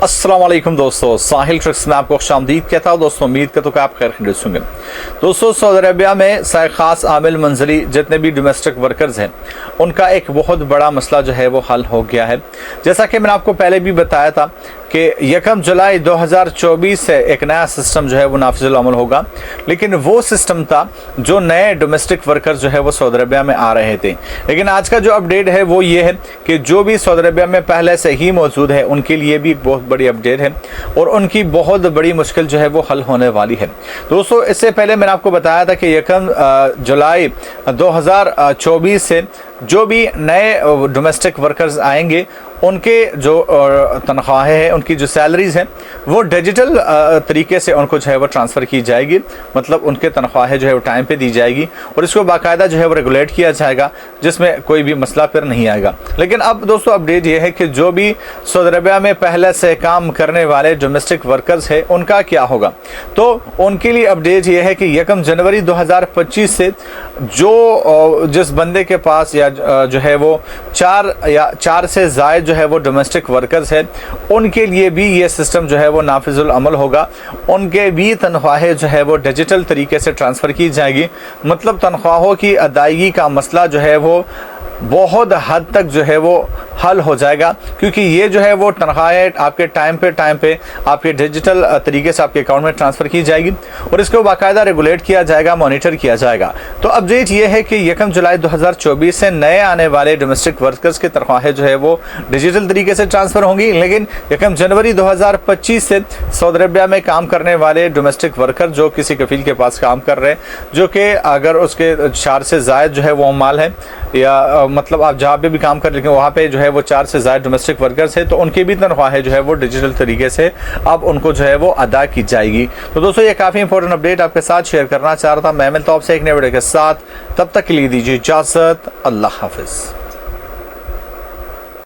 अस्सलाम वालेकुम दोस्तों, साहिल ट्रिक्स में आपको खुशामदीद कहता हूँ। दोस्तों उम्मीद करता हूँ कि आप खैर खैरियत होंगे। दोस्तों सऊदी अरबिया में ख़ास आमिल मंजली जितने भी डोमेस्टिक वर्कर्स हैं उनका एक बहुत बड़ा मसला जो है वो हल हो गया है। जैसा कि मैंने आपको पहले भी बताया था कि 1 जुलाई 2024 से एक नया सिस्टम जो है वो नाफिजुल अमल होगा, लेकिन वो सिस्टम था जो नए डोमेस्टिक वर्कर्स जो है वो सऊदी अरबिया में आ रहे थे। लेकिन आज का जो अपडेट है वो ये है कि जो भी सऊदी अरबिया में पहले से ही मौजूद है उनके लिए भी बहुत बड़ी अपडेट है और उनकी बहुत बड़ी मुश्किल जो है वो हल होने वाली है। दोस्तों इससे पहले मैंने आपको बताया था कि 1 जुलाई 2024 से जो भी नए डोमेस्टिक वर्कर्स आएंगे उनके जो तनख्वाहें हैं, उनकी जो सैलरीज़ हैं वो डिजिटल तरीके से उनको जो है वो ट्रांसफ़र की जाएगी। मतलब उनके तनख्वाहें जो है वो टाइम पे दी जाएगी और इसको बाकायदा जो है वो रेगुलेट किया जाएगा, जिसमें कोई भी मसला फिर नहीं आएगा। लेकिन अब दोस्तों अपडेट ये है कि जो भी सऊदी अरबिया में पहले से काम करने वाले डोमेस्टिक वर्कर्स हैं उनका क्या होगा। तो उनके लिए अपडेट ये है कि 1 जनवरी 2025 से जो जिस बंदे के पास या जो है वो 4 से ज़ायद जो है वो डोमेस्टिक वर्कर्स है उनके लिए भी ये सिस्टम जो है वो नाफिजुल अमल होगा। उनके भी तनख्वाहें जो है वो डिजिटल तरीके से ट्रांसफ़र की जाएगी। मतलब तनख्वाहों की अदायगी का मसला जो है वो बहुत हद तक जो है वो हल हो जाएगा, क्योंकि ये जो है वो तनख्वाहें आपके टाइम पे आपके डिजिटल तरीके से आपके अकाउंट में ट्रांसफ़र की जाएगी और इसको बाकायदा रेगुलेट किया जाएगा, मॉनिटर किया जाएगा। तो अपडेट ये है कि 1 जुलाई 2024 से नए आने वाले डोमेस्टिक वर्कर्स की तनख्वाहें जो है वो डिजिटल तरीके से ट्रांसफ़र होंगी। लेकिन 1 जनवरी 2025 से सऊदी अरबिया में काम करने वाले डोमेस्टिक वर्कर जो किसी कफील के पास काम कर रहे हैं, जो कि अगर उसके 4 से ज़ायद जो है वो माल है या मतलब आप जहाँ पे भी काम कर, लेकिन वहाँ पे जो है वो 4 से ज़्यादा डोमेस्टिक वर्कर्स है, तो उनकी भी तनख्वाहें जो है वो डिजिटल तरीके से अब उनको जो है वो अदा की जाएगी। तो दोस्तों ये काफ़ी इंपॉर्टेंट अपडेट आपके साथ शेयर करना चाह रहा था। मैं मिलता हूँ आपसे एक नए वीडियो के साथ, तब तक के लिए दीजिए इजाज़त। अल्लाह हाफिज़।